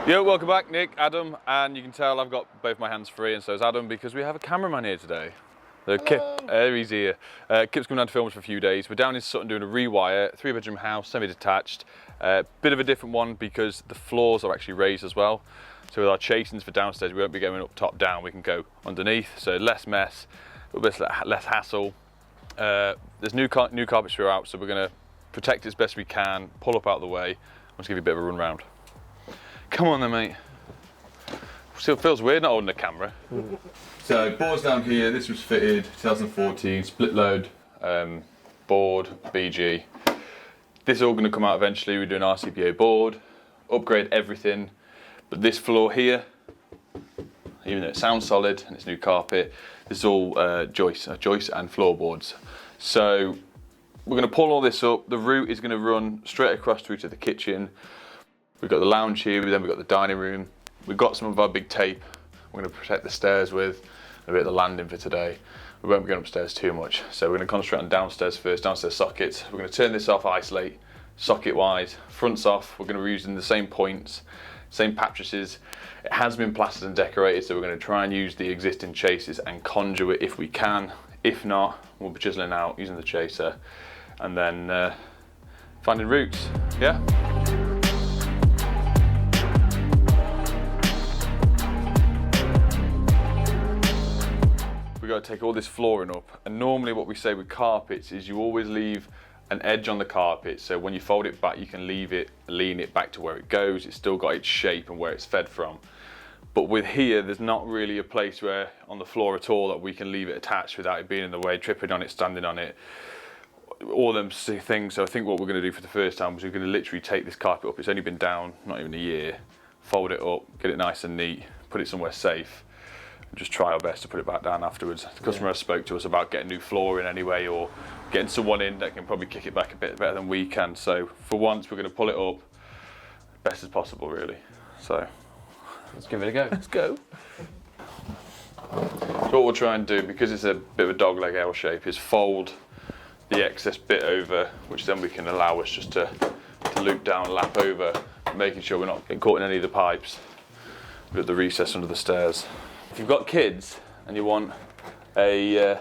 Yo, welcome back, Nick, Adam, and you can tell I've got both my hands free, and so is Adam, because we have a cameraman here today. So Kip, he's here. Kip's coming down to film us for a few days. We're down in Sutton doing a Rewire, 3-bedroom house, semi-detached. Bit of a different one because the floors are actually raised as well. So with our chasings for downstairs, we won't be going up top down, we can go underneath, so less mess, a little bit less hassle. There's new carpets throughout, so we're going to protect it as best we can, pull up out of the way. I'll just give you a bit of a run round. Come on then, mate. Still feels weird not holding the camera. So boards down here, this was fitted 2014, split load board, BG. This is all going to come out eventually. We're doing RCPA board, upgrade everything. But this floor here, even though it sounds solid and it's new carpet, this is all joists and floorboards. So we're going to pull all this up. The route is going to run straight across through to the kitchen. We've got the lounge here, then we've got the dining room. We've got some of our big tape we're going to protect the stairs with, a bit of the landing for today. We won't be going upstairs too much, so we're going to concentrate on downstairs first, downstairs sockets. We're going to turn this off, isolate, socket-wise. Fronts off, we're going to be using the same points, same mattresses. It has been plastered and decorated, so we're going to try and use the existing chases and conduit if we can. If not, we'll be chiseling out using the chaser and then finding routes, yeah? We've got to take all this flooring up, and normally what we say with carpets is you always leave an edge on the carpet, so when you fold it back you can lean it back to where it goes. It's still got its shape and where it's fed from. But with here, there's not really a place where on the floor at all that we can leave it attached without it being in the way, tripping on it, standing on it, all them things. So I think what we're going to do for the first time is we're going to literally take this carpet up. It's only been down not even a year, fold it up, get it nice and neat, put it somewhere safe, and just try our best to put it back down afterwards. The customer has spoke to us about getting new flooring anyway, or getting someone in that can probably kick it back a bit better than we can. So for once we're going to pull it up best as possible, really. So let's give it a go. Let's go. So what we'll try and do, because it's a bit of a dogleg L shape, is fold the excess bit over, which then we can allow us just to loop down, lap over, making sure we're not getting caught in any of the pipes. We've got the recess under the stairs. If you've got kids and you want a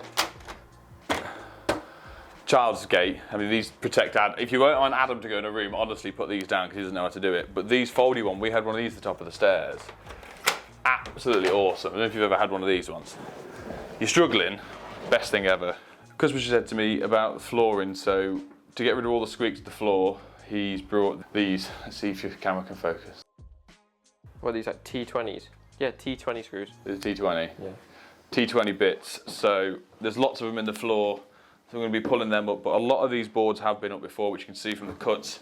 child's gate, I mean these protect Adam. If you won't want Adam to go in a room, honestly put these down because he doesn't know how to do it. But these foldy one, we had one of these at the top of the stairs. Absolutely awesome. I don't know if you've ever had one of these ones. You're struggling, best thing ever. Customer said to me about flooring, so to get rid of all the squeaks of the floor, he's brought these. Let's see if your camera can focus. What are these, like T20s? Yeah, T20 screws. There's a T20. Yeah. T20 bits, so there's lots of them in the floor, so we're going to be pulling them up, but a lot of these boards have been up before, which you can see from the cuts.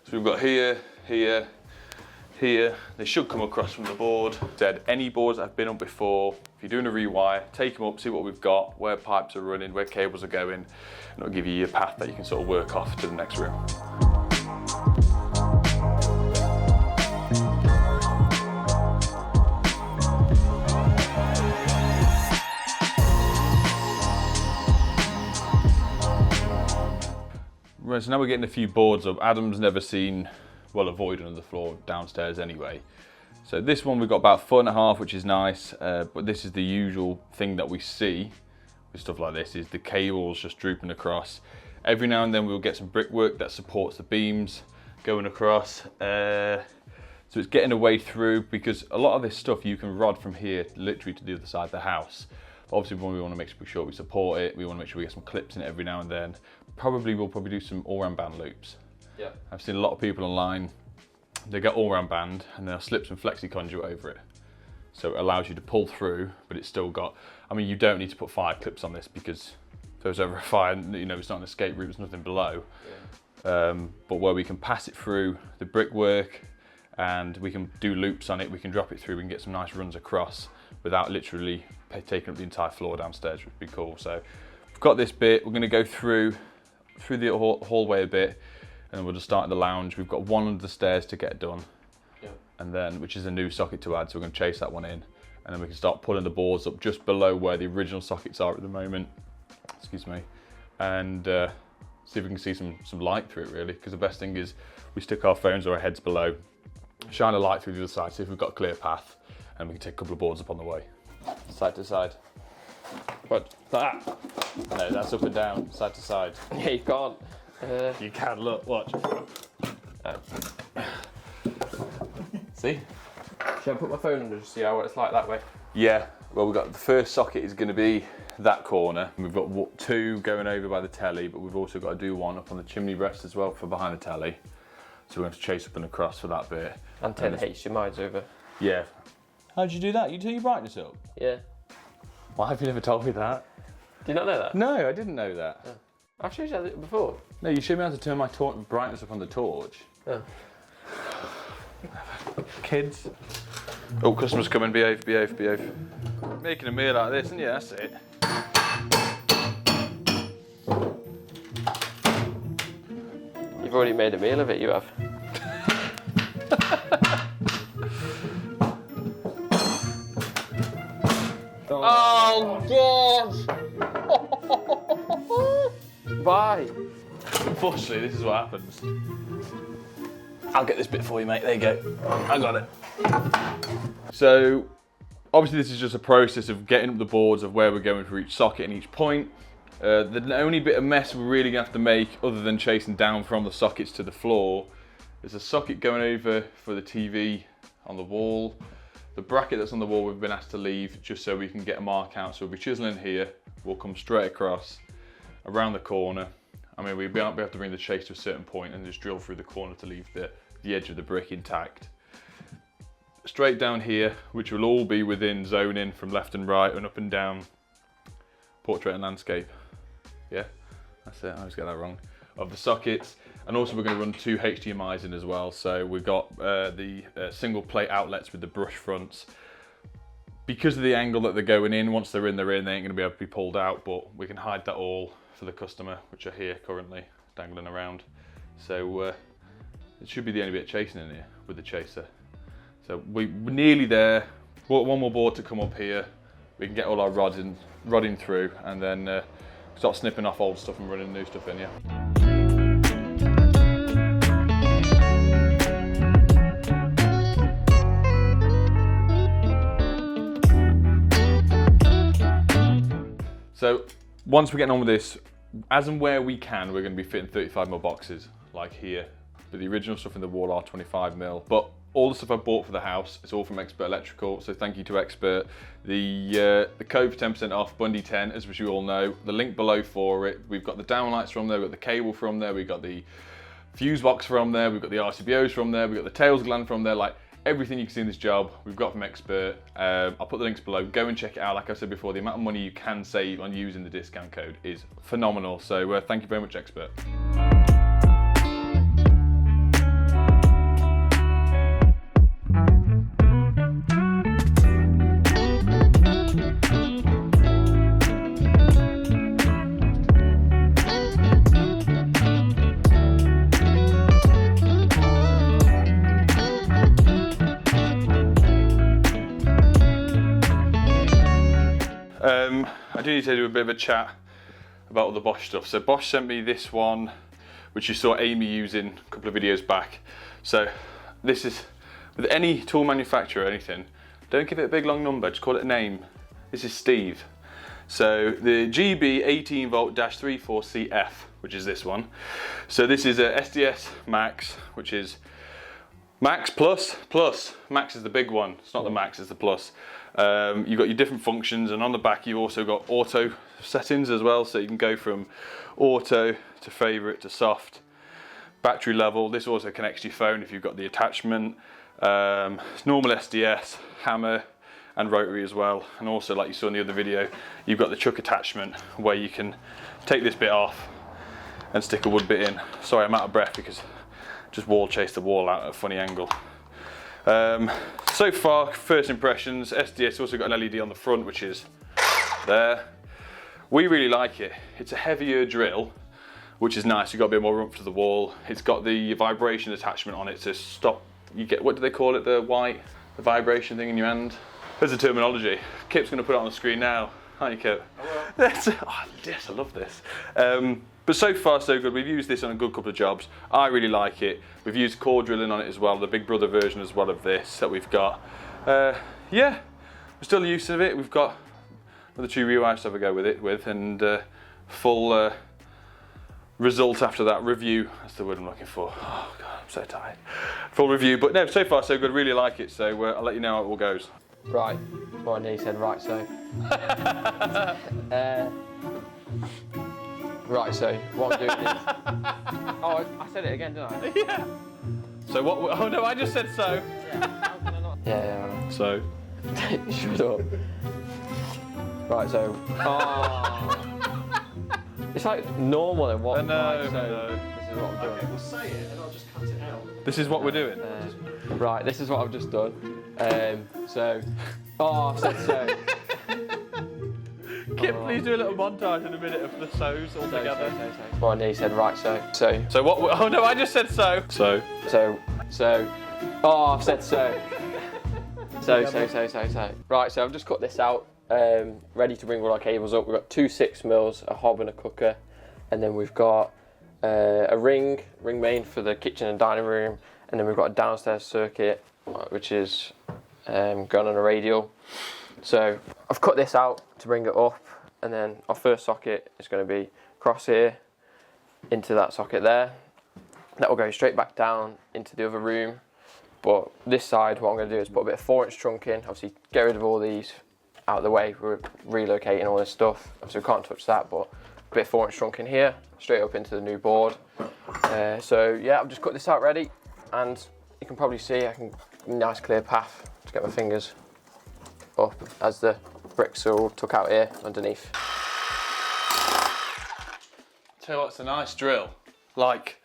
So we've got here, here, here. They should come across from the board. Said any boards that have been up before, if you're doing a rewire, take them up, see what we've got, where pipes are running, where cables are going, and it'll give you your path that you can sort of work off to the next room. So now we're getting a few boards up. Adam's never seen, well, a void under the floor downstairs anyway. So this one we've got about 1.5 foot, which is nice, but this is the usual thing that we see with stuff like this, is the cables just drooping across. Every now and then we'll get some brickwork that supports the beams going across. So it's getting a way through, because a lot of this stuff you can rod from here literally to the other side of the house. But obviously we want to make sure we support it. We want to make sure we get some clips in it every now and then. We'll probably do some all-round band loops. Yeah. I've seen a lot of people online, they get all-round band and they'll slip some flexi conduit over it. So it allows you to pull through, but it's still got, I mean, you don't need to put 5 clips on this, because if there's ever a fire, you know, it's not an escape route, there's nothing below. Yeah. But where we can pass it through the brickwork and we can do loops on it, we can drop it through, we can get some nice runs across without literally taking up the entire floor downstairs, which would be cool. So we've got this bit, we're going to go through the hallway a bit, and then we'll just start in the lounge. We've got one under the stairs to get done, and then, which is a new socket to add, so we're going to chase that one in, and then we can start pulling the boards up just below where the original sockets are at the moment, excuse me, and see if we can see some light through it, really, because the best thing is we stick our phones or our heads below, shine a light through the other side, see if we've got a clear path, and we can take a couple of boards up on the way. Side to side. What? That? No, that's up and down, side to side. Yeah, you can't. You can, look, watch. See? Should I put my phone under to see what it's like that way? Yeah, well, we've got the first socket is going to be that corner. We've got 2 going over by the telly, but we've also got to do 1 up on the chimney breast as well for behind the telly. So we're going to chase up and across for that bit. And turn the HDMI's over. Yeah. How'd you do that? You turn your brightness up? Yeah. Why have you never told me that? Do you not know that? No, I didn't know that. Oh. I've showed you that before. No, you showed me how to turn my brightness up on the torch. Oh. Kids. Oh, customers coming, behave, behave, behave. Making a meal out of this, and yeah, that's it. You've already made a meal of it, you have. Oh, God! Why? Unfortunately, this is what happens. I'll get this bit for you, mate. There you go. I got it. So, obviously this is just a process of getting up the boards of where we're going for each socket and each point. The only bit of mess we're really going to have to make, other than chasing down from the sockets to the floor, is a socket going over for the TV on the wall. The bracket that's on the wall we've been asked to leave just so we can get a mark out. So we'll be chiseling here, we'll come straight across, around the corner. I mean, we won't be able to bring the chase to a certain point and just drill through the corner to leave the edge of the brick intact. Straight down here, which will all be within zoning from left and right and up and down, portrait and landscape. Yeah, that's it, I always get that wrong. Of the sockets, and also we're going to run 2 HDMIs in as well. So we've got the single plate outlets with the brush fronts. Because of the angle that they're going in, once they're in, they ain't going to be able to be pulled out, but we can hide that all for the customer, which are here currently, dangling around. So it should be the only bit of chasing in here with the chaser. So we're nearly there. One more board to come up here. We can get all our rodding through, and then start snipping off old stuff and running new stuff in, yeah. So once we're getting on with this, as and where we can, we're going to be fitting 35mm boxes, like here. But the original stuff in the wall are 25mm. But all the stuff I bought for the house, it's all from Expert Electrical, so thank you to Expert. The code for 10% off, Bundy 10, as you all know. The link below for it. We've got the downlights from there, we've got the cable from there, we've got the fuse box from there, we've got the RCBOs from there, we've got the tails gland from there. Like everything you can see in this job, we've got from Expert. I'll put the links below. Go and check it out. Like I said before, the amount of money you can save on using the discount code is phenomenal. So thank you very much, Expert. I do need to do a bit of a chat about all the Bosch stuff. So Bosch sent me this one, which you saw Amy using a couple of videos back. So this is, with any tool manufacturer or anything, don't give it a big long number, just call it a name. This is Steve. So the GB 18V-34CF, which is this one. So this is a SDS Max, which is Max plus. Max is the big one. It's not the Max, it's the plus. You've got your different functions, and on the back you've also got auto settings as well, so you can go from auto to favourite to soft. Battery level, this also connects to your phone if you've got the attachment. Normal SDS, hammer and rotary as well, and also like you saw in the other video, you've got the chuck attachment where you can take this bit off and stick a wood bit in. Sorry, I'm out of breath because just wall chased the wall out at a funny angle. So far, first impressions, SDS also got an LED on the front, which is there. We really like it. It's a heavier drill, which is nice. You've got a bit more room to the wall. It's got the vibration attachment on it to stop, you get, what do they call it, the vibration thing in your hand? There's the terminology. Kip's going to put it on the screen now. Hi, Kip. Yes, I love this. But so far, so good. We've used this on a good couple of jobs. I really like it. We've used core drilling on it as well, the Big Brother version as well of this that we've got. Yeah, we're still used to it. We've got another 2 rewires to have a go with, and full result after that review. That's the word I'm looking for. Oh God, I'm so tired. Full review, but no, so far so good. Really like it. So I'll let you know how it all goes. Right. Well, he said right. So. Right. So what I'm doing is. Oh, I said it again, didn't I? Yeah. So what? Oh no, I just said so. Yeah. How can I not? Yeah. So. Shut up. Right. So. Oh. It's like normal and what? No, right, so no. This is what I'm doing. Okay, we'll say it and I'll just cut it out. This is what we're doing. Right, this is what I've just done. So, I've said so. Kip, please do a little montage in a minute of the so's all together. So. Well, and he said right, so. So what? Oh no, I just said so. So. I've said so. So. Right, so I've just cut this out. Ready to bring all our cables up. We've got 2 6mm, a hob and a cooker, and then we've got a ring main for the kitchen and dining room, and then we've got a downstairs circuit which is going on a radial. So I've cut this out to bring it up, and then our first socket is going to be across here into that socket there. That will go straight back down into the other room. But this side, what I'm going to do is put a bit of 4-inch trunk in, obviously get rid of all these out of the way. We're relocating all this stuff, so we can't touch that, but a bit of 4-inch trunk in here, straight up into the new board. So yeah, I've just cut this out ready, and you can probably see I can nice clear path to get my fingers up as the bricks are all tuck out here underneath. Tell you what, it's a nice drill. Like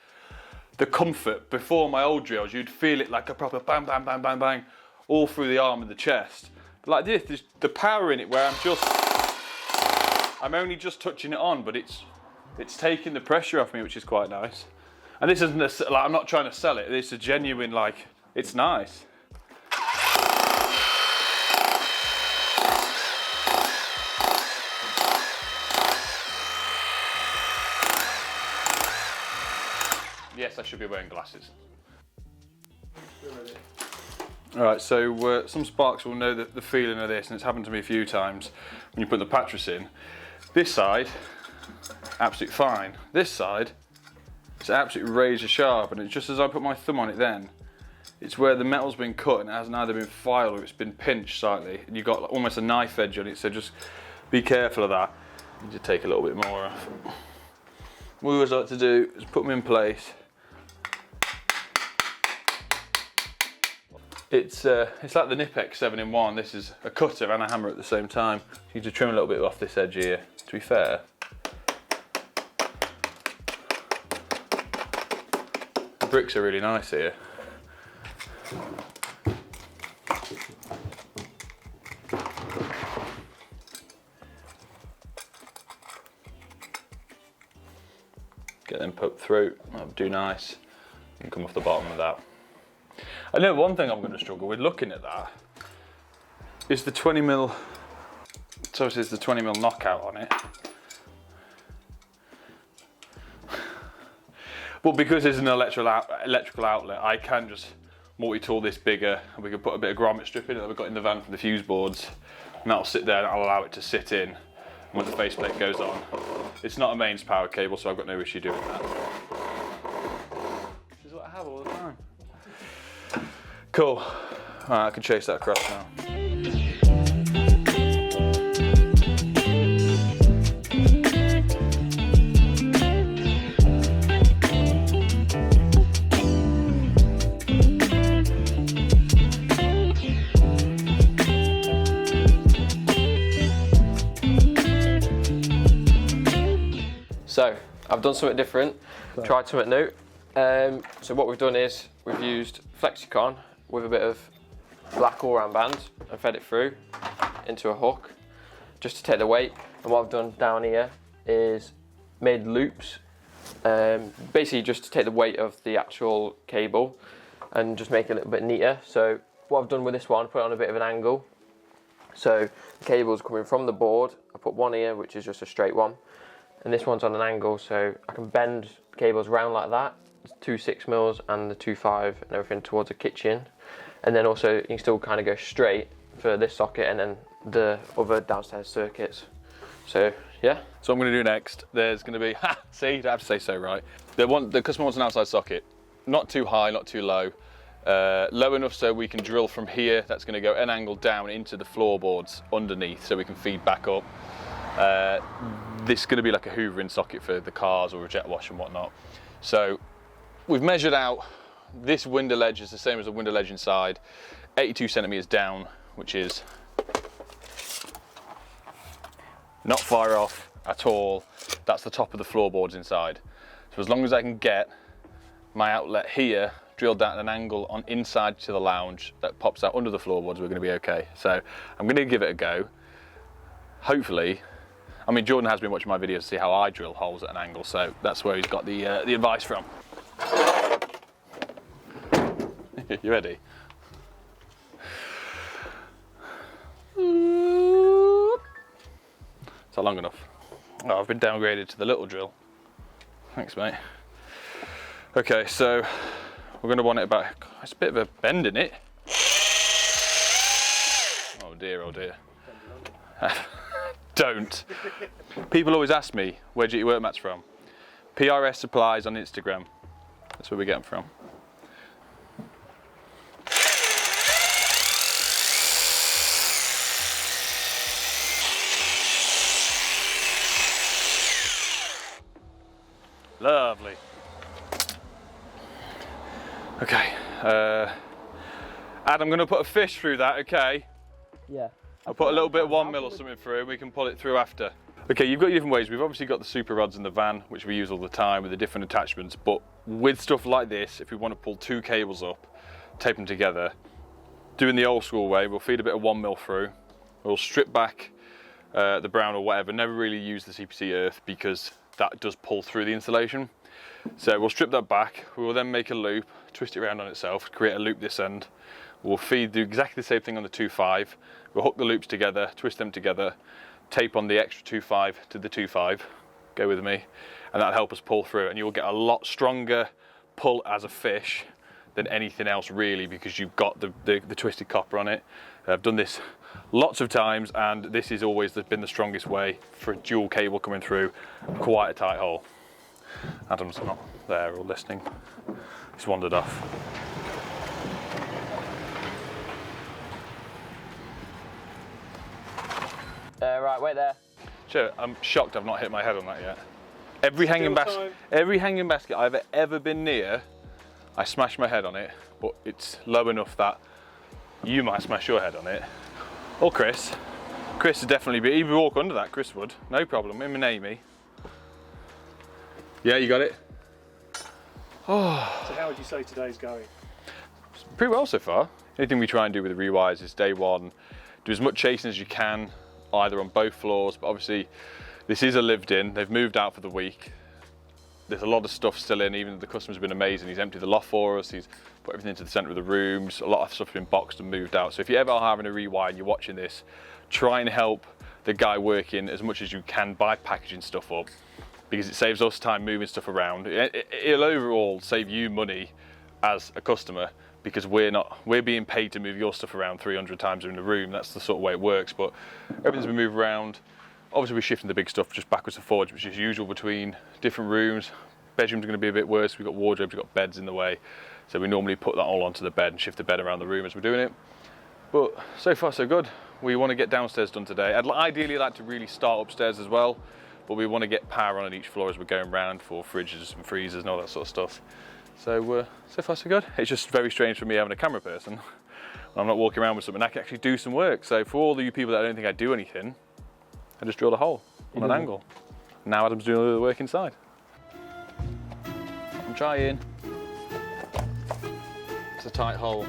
the comfort before my old drills, you'd feel it like a proper bang, bang, bang, bang, bang, all through the arm and the chest. Like this, there's the power in it where I'm only just touching it on, but it's taking the pressure off me, which is quite nice. And this isn't like, I'm not trying to sell it. It's a genuine, like, it's nice. Yes, I should be wearing glasses. Alright, so some sparks will know the feeling of this, and it's happened to me a few times when you put the pattress in. This side, absolutely fine. This side, it's absolutely razor sharp, and it's just as I put my thumb on it then, it's where the metal's been cut and it hasn't either been filed or it's been pinched slightly, and you've got almost a knife edge on it, so just be careful of that. You just take a little bit more off. What we always like to do is put them in place. It's like the Nipex 7-in-1. This is a cutter and a hammer at the same time. You need to trim a little bit off this edge here. To be fair, the bricks are really nice here. Get them poked through. That'll do nice. And come off the bottom of that. I know one thing I'm going to struggle with looking at that is the 20mm. So obviously there's the 20mm knockout on it. But because there's an electrical outlet, I can just multi-tool this bigger, and we can put a bit of grommet strip in that we've got in the van from the fuse boards, and that'll sit there and I'll allow it to sit in when the faceplate goes on. It's not a mains power cable, so I've got no issue doing that. Which is what I have all the time. Cool. Alright, I can chase that across now. So, I've done something different, tried something new. So what we've done is, we've used Flexicon with a bit of black all-round band and fed it through into a hook, just to take the weight. And what I've done down here is made loops, basically just to take the weight of the actual cable and just make it a little bit neater. So what I've done with this one, put it on a bit of an angle, So the cable's coming from the board. I put one here, which is just a straight one, and this one's on an angle, so I can bend cables round like that. It's 2 6mm and the 2.5 and everything towards the kitchen, and then also you can still kind of go straight for this socket and then the other downstairs circuits. So yeah. So I'm going to do next. There's going to be, see, I have to say so right. The customer wants an outside socket, not too high, not too low. Low enough so we can drill from here. That's going to go an angle down into the floorboards underneath so we can feed back up. This is going to be like a hoovering socket for the cars or a jet wash and whatnot. So we've measured out this window ledge is the same as the window ledge inside, 82 centimeters down, which is not far off at all. That's the top of the floorboards inside. So as long as I can get my outlet here drilled down at an angle on inside to the lounge that pops out under the floorboards, we're going to be okay. So I'm going to give it a go. Hopefully, I mean, Jordan has been watching my videos to see how I drill holes at an angle, so that's where he's got the advice from. You ready? Is that long enough? Oh, I've been downgraded to the little drill. Thanks, mate. Okay, so we're going to want it about, it's a bit of a bend in it. Oh dear, oh dear. Don't. People always ask me, where do you get your Workmats from? PRS Supplies on Instagram. That's where we get them from. Lovely. Okay, Ad, I'm going to put a fish through that, okay? Yeah. I'll put a little bit of 1mm or something through and we can pull it through after. Okay, you've got your different ways. We've obviously got the super rods in the van, which we use all the time with the different attachments, but with stuff like this, if we want to pull 2 cables up, tape them together, doing the old school way, we'll feed a bit of 1mm through, we'll strip back the brown or whatever, never really use the CPC earth because that does pull through the insulation. So we'll strip that back, we will then make a loop, twist it around on itself, create a loop this end. We'll do exactly the same thing on the 2.5. We'll hook the loops together, twist them together, tape on the extra 2.5 to the 2.5, go with me, and that'll help us pull through. And you'll get a lot stronger pull as a fish than anything else really, because you've got the twisted copper on it. I've done this lots of times and this has always been the strongest way for a dual cable coming through quite a tight hole. Adam's not there or listening, he's wandered off. Right, wait there. Sure, I'm shocked I've not hit my head on that yet. Every hanging basket I've ever been near, I smash my head on it, but it's low enough that you might smash your head on it. Or Chris. Chris would definitely he'd walk under that, Chris would. No problem, him and Amy. Yeah, you got it? Oh. So how would you say today's going? Pretty well so far. Anything we try and do with the rewires is day one, do as much chasing as you can, either on both floors, but obviously this is a lived in, they've moved out for the week. There's a lot of stuff still in, even though the customer's been amazing. He's emptied the loft for us, he's put everything into the centre of the rooms, a lot of stuff has been boxed and moved out. So if you ever are having a rewire and you're watching this, try and help the guy working as much as you can by packaging stuff up, because it saves us time moving stuff around. It'll overall save you money as a customer, because we're being paid to move your stuff around 300 times in the room. That's the sort of way it works, but everything's been moved around. Obviously we're shifting the big stuff just backwards and forwards, which is usual between different rooms. Bedroom's going to be a bit worse. We've got wardrobes, we've got beds in the way, so we normally put that all onto the bed and shift the bed around the room as we're doing it. But so far so good. We want to get downstairs done today. I'd ideally like to really start upstairs as well, but we want to get power on each floor as we're going around for fridges and freezers and all that sort of stuff. So so far so good. It's just very strange for me having a camera person. I'm not walking around with something. I can actually do some work. So for all of you people that don't think I do anything, I just drilled a hole on an angle. Now Adam's doing all the work inside. I'm trying. It's a tight hole.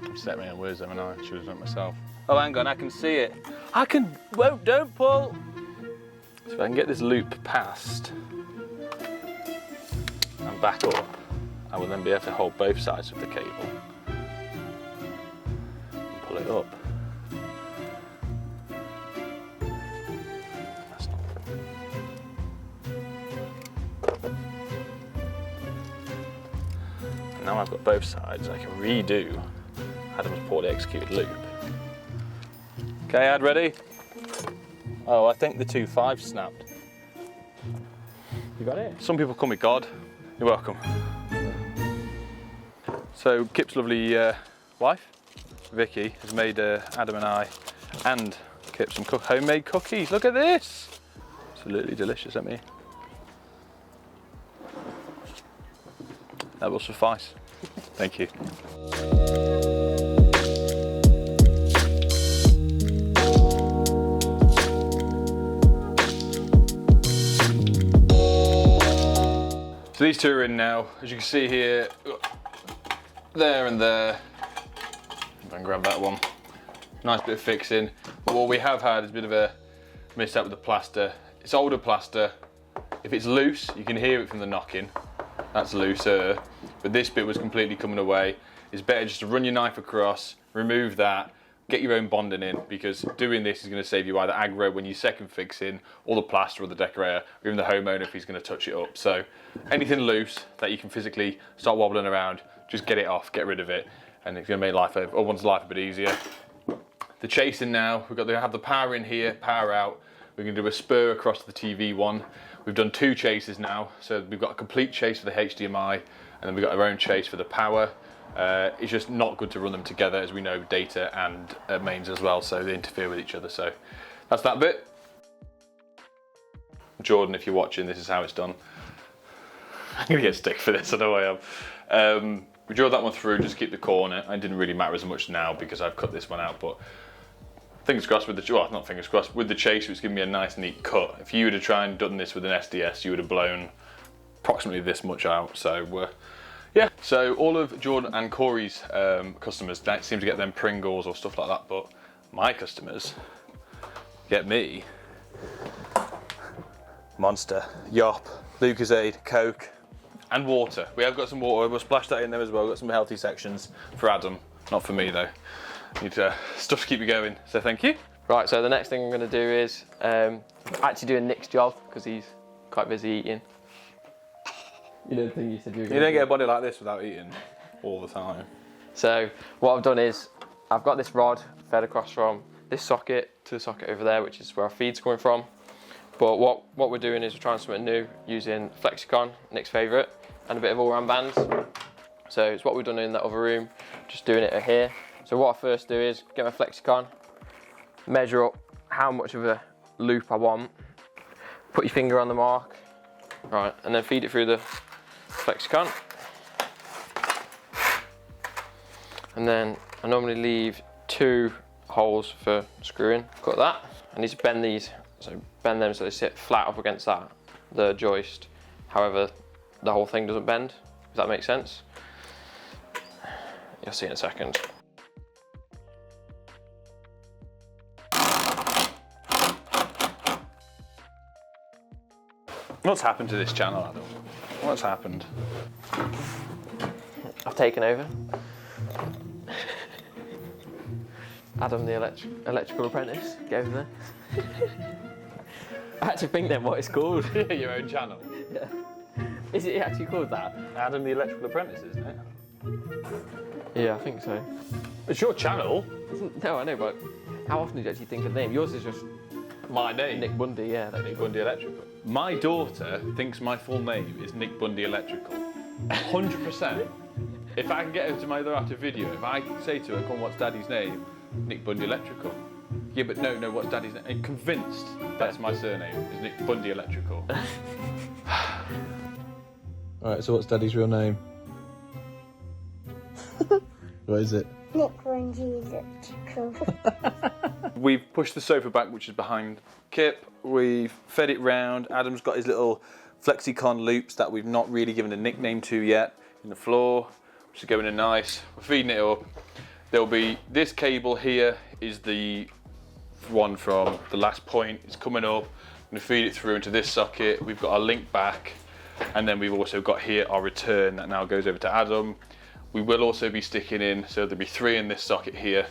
I'm set my own words, haven't I? Should have done it myself. Oh, hang on, I can see it. I can, whoa, don't pull. So if I can get this loop past. and back up, I will then be able to hold both sides of the cable and pull it up. That's not and now I've got both sides, I can redo Adam's poorly executed loop. Okay, Ad, ready? Oh, I think the 2.5 snapped. You got it? Some people call me God. You're welcome. So Kip's lovely wife, Vicky, has made Adam and I and Kip some homemade cookies. Look at this! Absolutely delicious, isn't it? That will suffice. Thank you. So these two are in now. As you can see here, there and there. If I can grab that one. Nice bit of fixing. But what we have had is a bit of a mishap with the plaster. It's older plaster. If it's loose, you can hear it from the knocking. That's looser. But this bit was completely coming away. It's better just to run your knife across, remove that, get your own bonding in, because doing this is going to save you either aggro when you second fixing, or the plaster or the decorator, or even the homeowner if he's going to touch it up. So anything loose that you can physically start wobbling around, just get it off, get rid of it, and it's going to make one's life a bit easier. The chasing now, we've got to have the power in here, power out. We're going to do a spur across the TV one. We've done 2 chases now, so we've got a complete chase for the HDMI, and then we've got our own chase for the power. It's just not good to run them together, as we know, data and mains as well, so they interfere with each other. So that's that bit. Jordan, if you're watching, this is how it's done. I'm gonna get stick for this, I know I am. We drilled that one through, just keep the corner. It didn't really matter as much now because I've cut this one out, but fingers crossed with the, well, not fingers crossed, with the chase, it's giving me a nice neat cut. If you would have tried and done this with an SDS, you would have blown approximately this much out. So yeah, so all of Jordan and Corey's customers don't seem to get them Pringles or stuff like that, but my customers get me Monster, Yop, Lucozade, Coke, and water. We have got some water, we'll splash that in there as well. We've got some healthy sections for Adam, not for me though. Need stuff to keep you going, so thank you. Right, so the next thing I'm going to do is actually doing Nick's job, because he's quite busy eating. You don't think you said you were going to don't get a body like this without eating all the time. So what I've done is, I've got this rod fed across from this socket to the socket over there, which is where our feed's coming from. But what we're doing is we're trying something new using Flexicon, Nick's favourite, and a bit of all-round bands. So it's what we've done in that other room, just doing it here. So what I first do is get my Flexicon, measure up how much of a loop I want, put your finger on the mark, right, and then feed it through the Flexicon. And then I normally leave 2 holes for screwing. Cut that. I need to bend these, so bend them so they sit flat up against that, the joist. However, the whole thing doesn't bend, if that makes sense. You'll see in a second. What's happened to this channel, Adam? What's happened? I've taken over. Adam the electrical apprentice, get over there. I actually think then what it's called. Your own channel? Yeah. Is it actually called that? Adam the Electrical Apprentice, isn't it? Yeah, I think so. It's your channel. No, I know, but how often do you actually think of the name? Yours is just My name? Nick Bundy, yeah. Nick Bundy Electrical. My daughter thinks my full name is Nick Bundy Electrical. 100%. If I can get her to my other after video, if I say to her, come on, what's Daddy's name? Nick Bundy Electrical. Yeah, but no, what's Daddy's name? I'm convinced that's my surname, is Nick Bundy Electrical. Alright, so what's Daddy's real name? What is it? Nick Bundy Electrical. We've pushed the sofa back, which is behind Kip. We've fed it round. Adam's got his little Flexicon loops that we've not really given a nickname to yet in the floor, which is going in nice. We're feeding it up. There'll be this cable here is the one from the last point. It's coming up. I'm going to feed it through into this socket. We've got our link back. And then we've also got here our return that now goes over to Adam. We will also be sticking in, so there'll be 3 in this socket here,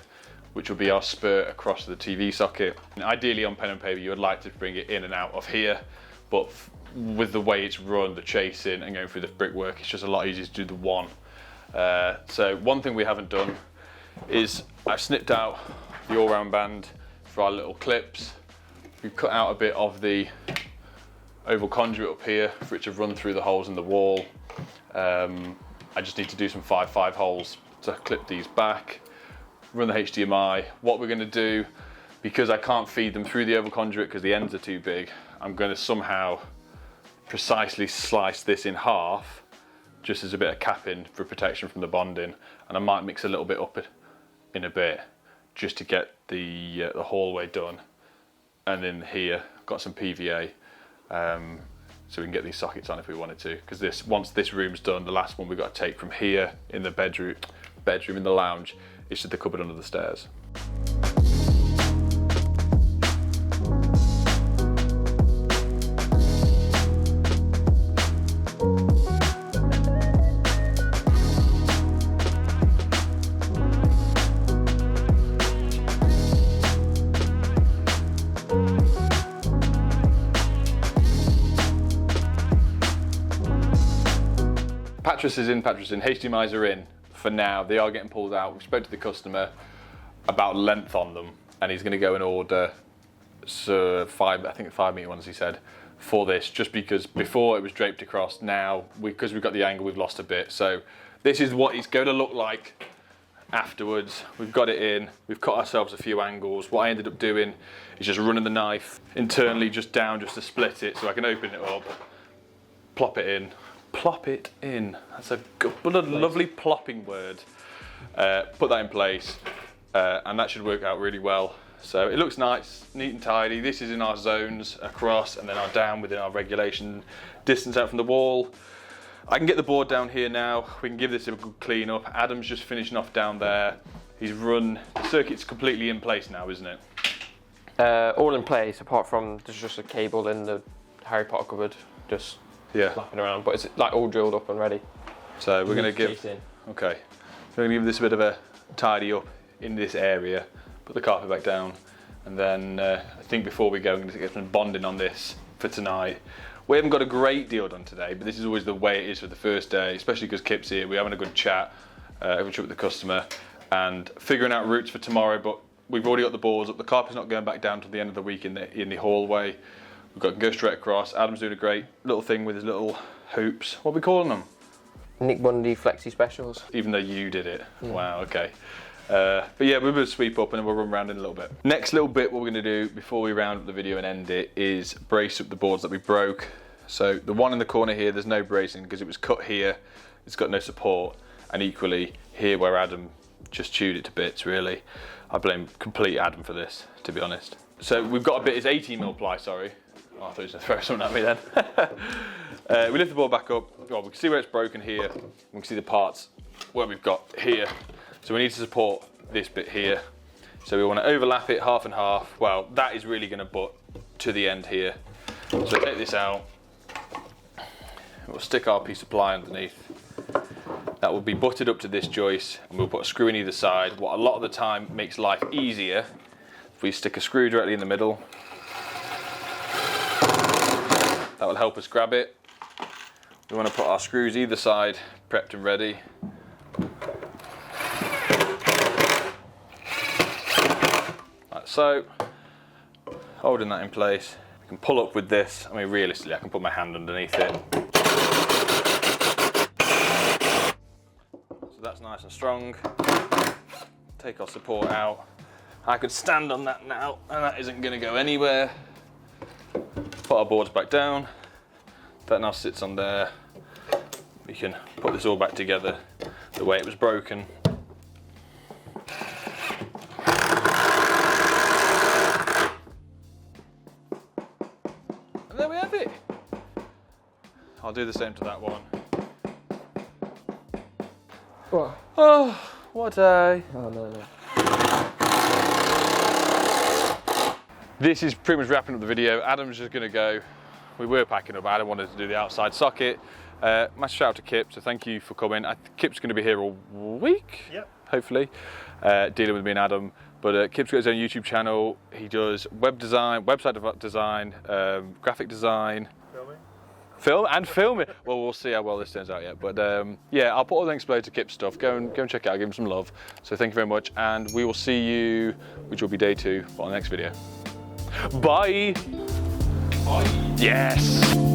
which will be our spur across the TV socket. And ideally on pen and paper, you would like to bring it in and out of here, but with the way it's run, the chasing and going through the brickwork, it's just a lot easier to do the one. So one thing we haven't done is I've snipped out the all-round band for our little clips. We've cut out a bit of the oval conduit up here for it to run through the holes in the wall. I just need to do some 5-5 holes to clip these back, run the HDMI. What we're going to do, because I can't feed them through the oval conduit because the ends are too big, I'm going to somehow precisely slice this in half, just as a bit of capping for protection from the bonding, and I might mix a little bit up in a bit just to get the hallway done. And then here got some PVA, so we can get these sockets on if we wanted to, because once this room's done, the last one we've got to take from here in the bedroom in the lounge is to the cupboard under the stairs. Pattress is in, HDMIs are in for now. They are getting pulled out. We spoke to the customer about length on them, and he's going to go and order I think 5 meter ones, he said, for this, just because before it was draped across. Now, because we've got the angle, we've lost a bit. So this is what it's going to look like afterwards. We've got it in, we've cut ourselves a few angles. What I ended up doing is just running the knife internally just down, just to split it, so I can open it up, plop it in. Plop it in. That's a lovely plopping word. Put that in place, and that should work out really well. So it looks nice, neat and tidy. This is in our zones across, and then our down within our regulation distance out from the wall. I can get the board down here now. We can give this a good clean up. Adam's just finishing off down there. He's run, the circuit's completely in place now, isn't it? All in place, apart from there's just a cable in the Harry Potter cupboard, just flapping around, but it's like all drilled up and ready. So we're going to give, so we're going to give this a bit of a tidy up in this area, put the carpet back down, and then I think before we go, I'm going to get some bonding on this for tonight. We haven't got a great deal done today, but this is always the way it is for the first day, especially because Kip's here. We're having a good chat, with the customer, and figuring out routes for tomorrow. But we've already got the boards up. The carpet's not going back down till the end of the week in the hallway. We've got to go straight across. Adam's doing a great little thing with his little hoops. What are we calling them? Nick Bundy Flexi Specials. Even though you did it. Yeah. Wow, okay. But yeah, we're going to sweep up and then we'll run around in a little bit. Next little bit what we're going to do before we round up the video and end it is brace up the boards that we broke. So the one in the corner here, there's no bracing because it was cut here. It's got no support. And equally here where Adam just chewed it to bits, really. I blame complete Adam for this, to be honest. So we've got a bit, it's 18mm ply, sorry. Oh, I thought he was going to throw something at me then. We lift the board back up. Well, we can see where it's broken here. We can see the parts where we've got here. So we need to support this bit here. So we want to overlap it half and half. Well, that is really going to butt to the end here. So take this out. We'll stick our piece of ply underneath. That will be butted up to this joist, and we'll put a screw in either side. What a lot of the time makes life easier, if we stick a screw directly in the middle, that will help us grab it. We want to put our screws either side, prepped and ready. Like so. Holding that in place. I can pull up with this. I mean, realistically, I can put my hand underneath it. So that's nice and strong. Take our support out. I could stand on that now, and that isn't going to go anywhere. Put our boards back down. That now sits on there. We can put this all back together the way it was broken. And there we have it. I'll do the same to that one. What? Oh, what a... Oh, no. This is pretty much wrapping up the video. Adam's just going to go we were packing up. Adam wanted to do the outside socket. Massive shout out to Kip, so thank you for coming. Kip's going to be here all week, Yep. hopefully, dealing with me and Adam. But Kip's got his own YouTube channel. He does web design, website design, graphic design. Filming. Well, we'll see how well this turns out yet. But yeah, I'll put all the links below to Kip's stuff. Go and check it out. Give him some love. So thank you very much, and we will see you, which will be day 2, on the next video. Bye. Bye. Yes.